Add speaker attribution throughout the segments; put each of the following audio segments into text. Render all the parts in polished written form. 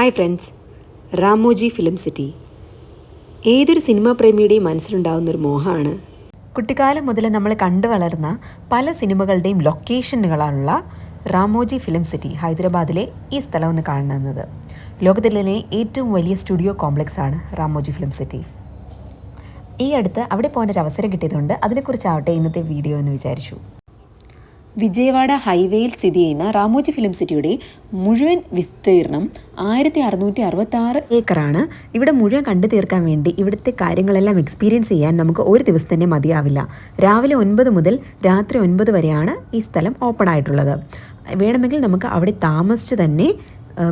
Speaker 1: Hi friends, Ramoji film city ഏതൊരു cinema പ്രേമിയുടെയും മനസ്സിലുണ്ടാകുന്നൊരു മോഹമാണ്. കുട്ടിക്കാലം മുതൽ നമ്മൾ കണ്ടു വളർന്ന പല സിനിമകളുടെയും ലൊക്കേഷനുകളാണുള്ള റാമോജി ഫിലിം സിറ്റി. ഹൈദരാബാദിലെ ഈ സ്ഥലം ഒന്ന് കാണുന്നത്. ലോകത്തിലെ ഏറ്റവും വലിയ സ്റ്റുഡിയോ കോംപ്ലക്സ് ആണ് റാമോജി ഫിലിം സിറ്റി. ഈ അടുത്ത് അവിടെ പോകാനൊരു അവസരം കിട്ടിയതുകൊണ്ട് അതിനെക്കുറിച്ചാവട്ടെ ഇന്നത്തെ വീഡിയോ എന്ന് വിചാരിച്ചു. വിജയവാഡ ഹൈവേയിൽ സ്ഥിതി ചെയ്യുന്ന റാമോജി ഫിലിം സിറ്റിയുടെ മുഴുവൻ വിസ്തീർണം 1666 ഏക്കറാണ്. ഇവിടെ മുഴുവൻ കണ്ടു തീർക്കാൻ വേണ്ടി ഇവിടുത്തെ കാര്യങ്ങളെല്ലാം എക്സ്പീരിയൻസ് ചെയ്യാൻ നമുക്ക് ഒരു ദിവസം തന്നെ മതിയാവില്ല. രാവിലെ 9 മുതൽ രാത്രി 9 വരെയാണ് ഈ സ്ഥലം ഓപ്പൺ ആയിട്ടുള്ളത്. വേണമെങ്കിൽ നമുക്ക് അവിടെ താമസിച്ച് തന്നെ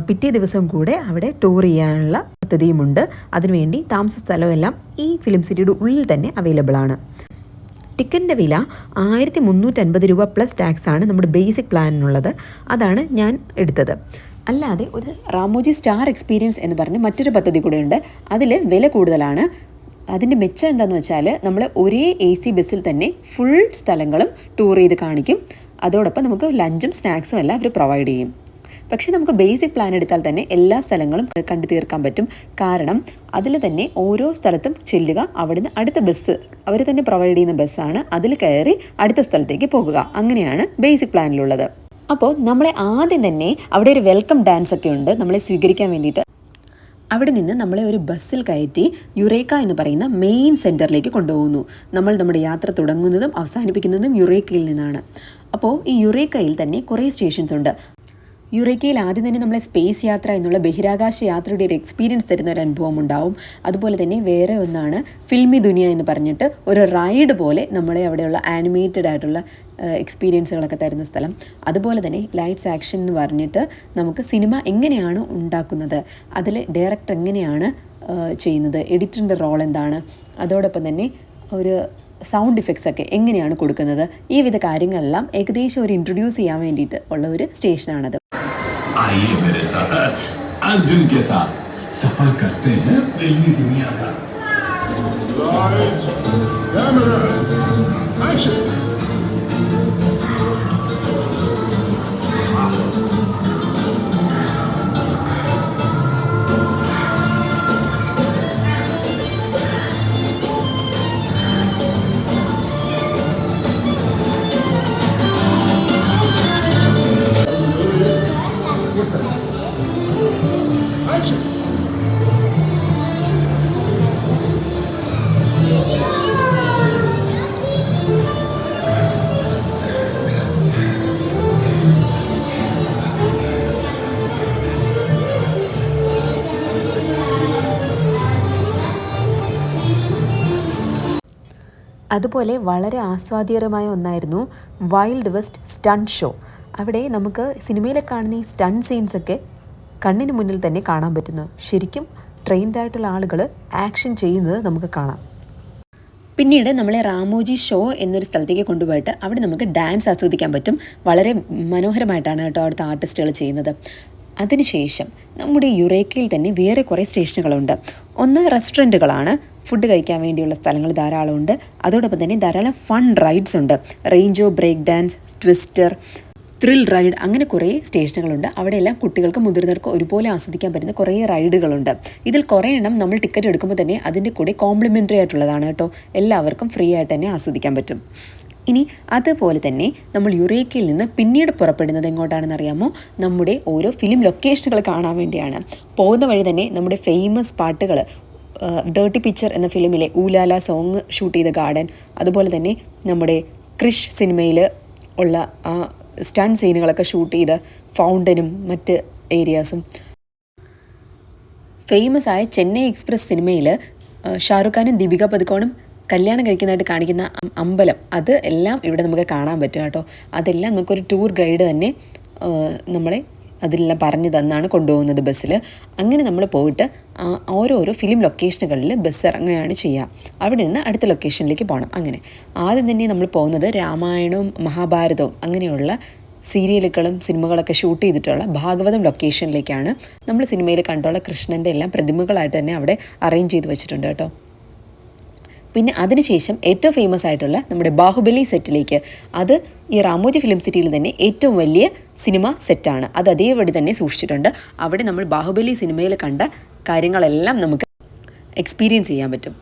Speaker 1: പിറ്റേ ദിവസം കൂടെ അവിടെ ടൂർ ചെയ്യാനുള്ള പദ്ധതിയുമുണ്ട്. അതിനുവേണ്ടി താമസ സ്ഥലമെല്ലാം ഈ ഫിലിം സിറ്റിയുടെ ഉള്ളിൽ തന്നെ അവൈലബിൾ ആണ്. ടിക്കറ്റിൻ്റെ വില 1350 രൂപ പ്ലസ് ടാക്സ് ആണ് നമ്മുടെ ബേസിക് പ്ലാനിനുള്ളത്. അതാണ് ഞാൻ എടുത്തത്. അല്ലാതെ ഒരു റാമോജി സ്റ്റാർ എക്സ്പീരിയൻസ് എന്ന് പറഞ്ഞ് മറ്റൊരു പദ്ധതി കൂടെ ഉണ്ട്. അതിൽ വില കൂടുതലാണ്. അതിൻ്റെ മെച്ചം എന്താണെന്ന് വെച്ചാൽ നമ്മൾ ഒരേ AC ബസ്സിൽ തന്നെ ഫുൾ സ്ഥലങ്ങളും ടൂർ ചെയ്ത് കാണിക്കും. അതോടൊപ്പം നമുക്ക് ലഞ്ചും സ്നാക്സും എല്ലാം അവർ പ്രൊവൈഡ് ചെയ്യും. പക്ഷേ നമുക്ക് ബേസിക് പ്ലാൻ എടുത്താൽ തന്നെ എല്ലാ സ്ഥലങ്ങളും കണ്ടു തീർക്കാൻ പറ്റും. കാരണം അതിൽ തന്നെ ഓരോ സ്ഥലത്തും ചെല്ലുക, അവിടുന്ന് അടുത്ത ബസ് അവർ തന്നെ പ്രൊവൈഡ് ചെയ്യുന്ന ബസ്സാണ്, അതിൽ കയറി അടുത്ത സ്ഥലത്തേക്ക് പോകുക. അങ്ങനെയാണ് ബേസിക് പ്ലാനിലുള്ളത്. അപ്പോൾ നമ്മളെ ആദ്യം തന്നെ അവിടെ ഒരു വെൽക്കം ഡാൻസ് ഒക്കെ ഉണ്ട് നമ്മളെ സ്വീകരിക്കാൻ വേണ്ടിയിട്ട്. അവിടെ നിന്ന് നമ്മളെ ഒരു ബസ്സിൽ കയറ്റി യുറേക്ക എന്ന് പറയുന്ന മെയിൻ സെൻറ്ററിലേക്ക് കൊണ്ടുപോകുന്നു. നമ്മുടെ യാത്ര തുടങ്ങുന്നതും അവസാനിപ്പിക്കുന്നതും യുറേക്കയിൽ നിന്നാണ്. അപ്പോൾ ഈ യുറേക്കയിൽ തന്നെ കുറേ സ്റ്റേഷൻസ് ഉണ്ട്. യുറേക്കയിൽ ആദ്യം തന്നെ നമ്മളെ സ്പേസ് യാത്ര എന്നുള്ള ബഹിരാകാശ യാത്രയുടെ ഒരു എക്സ്പീരിയൻസ് തരുന്ന ഒരു അനുഭവം ഉണ്ടാവും. അതുപോലെ തന്നെ വേറെ ഒന്നാണ് ഫിൽമി ദുനിയ എന്ന് പറഞ്ഞിട്ട് ഒരു റൈഡ് പോലെ നമ്മളെ അവിടെയുള്ള ആനിമേറ്റഡ് ആയിട്ടുള്ള എക്സ്പീരിയൻസുകളൊക്കെ തരുന്ന സ്ഥലം. അതുപോലെ തന്നെ ലൈറ്റ്സ് ആക്ഷൻ എന്ന് പറഞ്ഞിട്ട് നമുക്ക് സിനിമ എങ്ങനെയാണ് ഉണ്ടാക്കുന്നത്, അതിൽ ഡയറക്ടർ എങ്ങനെയാണ് ചെയ്യുന്നത്, എഡിറ്ററിൻ്റെ റോൾ എന്താണ്, അതോടൊപ്പം തന്നെ ഒരു സൗണ്ട് ഇഫക്ട്സ് ഒക്കെ എങ്ങനെയാണ് കൊടുക്കുന്നത്, ഈ വിധ കാര്യങ്ങളെല്ലാം ഏകദേശം ഒരു ഇൻട്രൊഡ്യൂസ് ചെയ്യാൻ വേണ്ടിയിട്ട് ഉള്ള ഒരു സ്റ്റേഷനാണത്.
Speaker 2: आइए मेरे साथ अर्जुन के साथ सफर करते हैं फिल्मी दुनिया का। Lights, camera, action.
Speaker 1: അതുപോലെ വളരെ ആസ്വാദ്യകരമായ ഒന്നായിരുന്നു വൈൽഡ് വെസ്റ്റ് സ്റ്റണ്ട് ഷോ. അവിടെ നമുക്ക് സിനിമയിലെ കാണുന്ന ഈ സ്റ്റണ്ട് സീൻസൊക്കെ കണ്ണിന് മുന്നിൽ തന്നെ കാണാൻ പറ്റുന്നു. ശരിക്കും ട്രെയിൻഡ് ആയിട്ടുള്ള ആളുകൾ ആക്ഷൻ ചെയ്യുന്നത് നമുക്ക് കാണാം. പിന്നീട് നമ്മളെ റാമോജി ഷോ എന്നൊരു സ്ഥലത്തേക്ക് കൊണ്ടുപോയിട്ട് അവിടെ നമുക്ക് ഡാൻസ് ആസ്വദിക്കാൻ പറ്റും. വളരെ മനോഹരമായിട്ടാണ് കേട്ടോ അവിടുത്തെ ആർട്ടിസ്റ്റുകൾ ചെയ്യുന്നത്. അതിനുശേഷം നമ്മുടെ യുറേക്കയിൽ തന്നെ വേറെ കുറേ സ്റ്റേഷനുകളുണ്ട്. ഒന്ന് റെസ്റ്റോറൻറ്റുകളാണ്, ഫുഡ് കഴിക്കാൻ വേണ്ടിയുള്ള സ്ഥലങ്ങൾ ധാരാളമുണ്ട്. അതോടൊപ്പം തന്നെ ധാരാളം ഫൺ റൈഡ്സ് ഉണ്ട്. റേഞ്ചോ, break dance, twister, thrill ride, അങ്ങനെ കുറേ സ്റ്റേഷനുകളുണ്ട്. അവിടെയെല്ലാം കുട്ടികൾക്കും മുതിർന്നവർക്കും ഒരുപോലെ ആസ്വദിക്കാൻ പറ്റുന്ന കുറേ റൈഡുകളുണ്ട്. ഇതിൽ കുറേ എണ്ണം നമ്മൾ ടിക്കറ്റ് എടുക്കുമ്പോൾ തന്നെ അതിൻ്റെ കൂടെ കോംപ്ലിമെൻ്ററി ആയിട്ടുള്ളതാണ് കേട്ടോ. എല്ലാവർക്കും ഫ്രീ ആയിട്ട് തന്നെ ആസ്വദിക്കാൻ പറ്റും. ഇനി അതുപോലെ തന്നെ നമ്മൾ യുറേക്കയിൽ നിന്ന് പിന്നീട് പുറപ്പെടുന്നത് എങ്ങോട്ടാണെന്ന് അറിയാമോ? നമ്മുടെ ഓരോ ഫിലിം ലൊക്കേഷനുകൾ കാണാൻ വേണ്ടിയാണ്. പോകുന്ന വഴി തന്നെ നമ്മുടെ ഫേമസ് പാട്ടുകൾ, ഡേർട്ടി പിക്ചർ എന്ന ഫിലിമിലെ ഊലാല സോങ് ഷൂട്ട് ചെയ്ത ഗാർഡൻ, അതുപോലെ തന്നെ നമ്മുടെ ക്രിഷ് സിനിമയിൽ ഉള്ള ആ സ്റ്റണ്ട് സീനുകളൊക്കെ ഷൂട്ട് ചെയ്ത ഫൗണ്ടനും മറ്റ് ഏരിയാസും, ഫേമസ് ആയ ചെന്നൈ എക്സ്പ്രസ് സിനിമയിൽ ഷാറുഖ് ഖാനും ദീപിക പദുക്കോണും കല്യാണം കഴിക്കുന്നതായിട്ട് കാണിക്കുന്ന അമ്പലം, അത് എല്ലാം ഇവിടെ നമുക്ക് കാണാൻ പറ്റും കേട്ടോ. അതെല്ലാം നമുക്കൊരു ടൂർ ഗൈഡ് തന്നെ നമ്മളെ അതിലെല്ലാം പറഞ്ഞു തന്നാണ് കൊണ്ടുപോകുന്നത് ബസ്സിൽ. അങ്ങനെ നമ്മൾ പോയിട്ട് ഓരോരോ ഫിലിം ലൊക്കേഷനുകളിൽ ബസ് ഇറങ്ങുകയാണ് ചെയ്യുക. അവിടെ നിന്ന് അടുത്ത ലൊക്കേഷനിലേക്ക് പോകണം. അങ്ങനെ ആദ്യം തന്നെ നമ്മൾ പോകുന്നത് രാമായണവും മഹാഭാരതവും അങ്ങനെയുള്ള സീരിയലുകളും സിനിമകളൊക്കെ ഷൂട്ട് ചെയ്തിട്ടുള്ള ഭാഗവതം ലൊക്കേഷനിലേക്കാണ്. നമ്മൾ സിനിമയിൽ കണ്ടുള്ള കൃഷ്ണൻ്റെ എല്ലാം പ്രതിമകളായിട്ട് തന്നെ അവിടെ അറേഞ്ച് ചെയ്ത് വെച്ചിട്ടുണ്ട് കേട്ടോ. പിന്നെ അതിനുശേഷം ഏറ്റവും ഫേമസ് ആയിട്ടുള്ള നമ്മുടെ ബാഹുബലി സെറ്റിലേക്ക്, അത് ഈ റാമോജി ഫിലിം സിറ്റിയിൽ തന്നെ ഏറ്റവും വലിയ സിനിമ സെറ്റാണ്. അത് അതേപടി തന്നെ സൂക്ഷിച്ചിട്ടുണ്ട്. അവിടെ നമ്മൾ ബാഹുബലി സിനിമയിൽ കണ്ട കാര്യങ്ങളെല്ലാം നമുക്ക് എക്സ്പീരിയൻസ് ചെയ്യാൻ പറ്റും.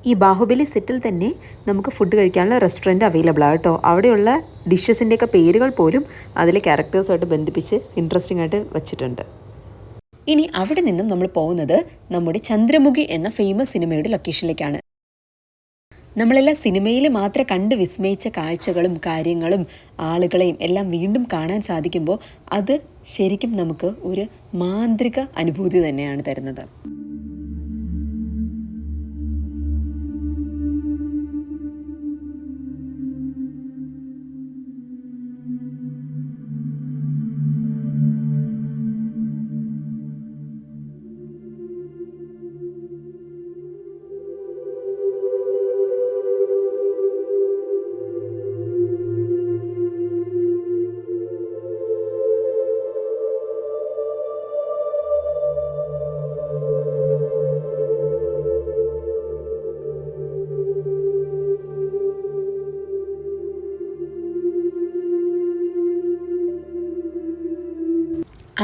Speaker 1: ഈ ബാഹുബലി സെറ്റിൽ തന്നെ നമുക്ക് ഫുഡ് കഴിക്കാനുള്ള റെസ്റ്റോറൻറ്റ് അവൈലബിൾ ആണ് കേട്ടോ. അവിടെയുള്ള ഡിഷസിൻ്റെയൊക്കെ പേരുകൾ പോലും അതിലെ ക്യാരക്ടേഴ്സുമായിട്ട് ബന്ധിപ്പിച്ച് ഇൻട്രസ്റ്റിംഗ് ആയിട്ട് വച്ചിട്ടുണ്ട്. ഇനി അവിടെ നിന്നും നമ്മൾ പോകുന്നത് നമ്മുടെ ചന്ദ്രമുഖി എന്ന ഫേമസ് സിനിമയുടെ ലൊക്കേഷനിലേക്കാണ്. നമ്മളെല്ലാം സിനിമയിൽ മാത്രം കണ്ട് വിസ്മയിച്ച കാഴ്ചകളും കാര്യങ്ങളും ആളുകളെയും എല്ലാം വീണ്ടും കാണാൻ സാധിക്കുമ്പോൾ അത് ശരിക്കും നമുക്ക് ഒരു മാന്ത്രിക അനുഭൂതി തന്നെയാണ് തരുന്നത്.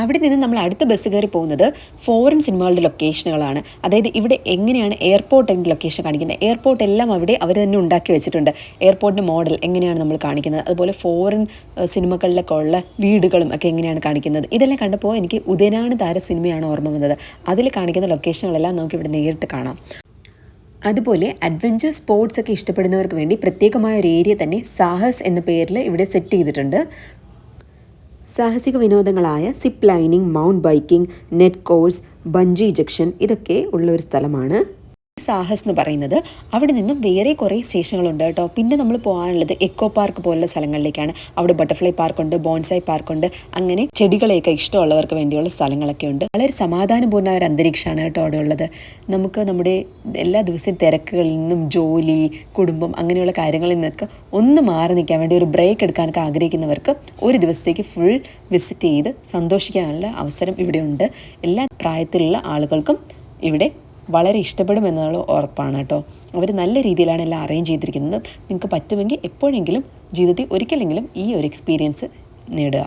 Speaker 1: അവിടെ നിന്ന് നമ്മൾ അടുത്ത ബസ് കയറി പോകുന്നത് ഫോറിൻ സിനിമകളുടെ ലൊക്കേഷനുകളാണ്. അതായത് ഇവിടെ എങ്ങനെയാണ് എയർപോർട്ടിൻ്റെ ലൊക്കേഷൻ കാണിക്കുന്നത്, എയർപോർട്ട് എല്ലാം അവിടെ അവർ തന്നെ ഉണ്ടാക്കി വെച്ചിട്ടുണ്ട്. എയർപോർട്ടിൻ്റെ മോഡൽ എങ്ങനെയാണ് നമ്മൾ കാണിക്കുന്നത്, അതുപോലെ ഫോറിൻ സിനിമകളിലൊക്കെ ഉള്ള വീടുകളും ഒക്കെ എങ്ങനെയാണ് കാണിക്കുന്നത്. ഇതെല്ലാം കണ്ടപ്പോൾ എനിക്ക് ഉദയനാണ് താര സിനിമയാണ് ഓർമ്മ വന്നത്. അതിൽ കാണിക്കുന്ന ലൊക്കേഷനുകളെല്ലാം നമുക്ക് ഇവിടെ നേരിട്ട് കാണാം. അതുപോലെ അഡ്വഞ്ചർ സ്പോർട്സ് ഒക്കെ ഇഷ്ടപ്പെടുന്നവർക്ക് വേണ്ടി പ്രത്യേകമായ ഒരു ഏരിയ തന്നെ സാഹസ് എന്ന പേരിൽ ഇവിടെ സെറ്റ് ചെയ്തിട്ടുണ്ട്. സാഹസിക വിനോദങ്ങളായ zip lining, mount biking, net course, bungee ജക്ഷൻ ഇതൊക്കെ ഉള്ള ഒരു സ്ഥലമാണ് സാഹസ് എന്ന് പറയുന്നത്. അവിടെ നിന്നും വേറെ കുറേ സ്റ്റേഷനുകളുണ്ട് കേട്ടോ. പിന്നെ നമ്മൾ പോകാനുള്ളത് എക്കോ പാർക്ക് പോലുള്ള സ്ഥലങ്ങളിലേക്കാണ്. അവിടെ ബട്ടർഫ്ലൈ പാർക്കുണ്ട്, ബോൺസായി പാർക്കുണ്ട്, അങ്ങനെ ചെടികളെയൊക്കെ ഇഷ്ടമുള്ളവർക്ക് വേണ്ടിയുള്ള സ്ഥലങ്ങളൊക്കെ ഉണ്ട്. വളരെ സമാധാനപൂർണ്ണമായ ഒരു അന്തരീക്ഷമാണ് കേട്ടോ അവിടെ ഉള്ളത്. നമുക്ക് നമ്മുടെ എല്ലാ ദിവസവും തിരക്കുകളിൽ നിന്നും ജോലി, കുടുംബം അങ്ങനെയുള്ള കാര്യങ്ങളിൽ നിന്നൊക്കെ ഒന്ന് മാറി നിൽക്കാൻ വേണ്ടി ഒരു ബ്രേക്ക് എടുക്കാനൊക്കെ ആഗ്രഹിക്കുന്നവർക്ക് ഒരു ദിവസത്തേക്ക് ഫുൾ വിസിറ്റ് ചെയ്ത് സന്തോഷിക്കാനുള്ള അവസരം ഇവിടെ ഉണ്ട്. എല്ലാ പ്രായത്തിലുള്ള ആളുകൾക്കും ഇവിടെ വളരെ ഇഷ്ടപ്പെടുമെന്നുള്ള ഉറപ്പാണ് കേട്ടോ. അവർ നല്ല രീതിയിലാണ് എല്ലാം അറേഞ്ച് ചെയ്തിരിക്കുന്നത്. നിങ്ങൾക്ക് പറ്റുമെങ്കിൽ എപ്പോഴെങ്കിലും ജീവിതത്തിൽ ഒരിക്കലെങ്കിലും ഈ ഒരു എക്സ്പീരിയൻസ് നേടുക.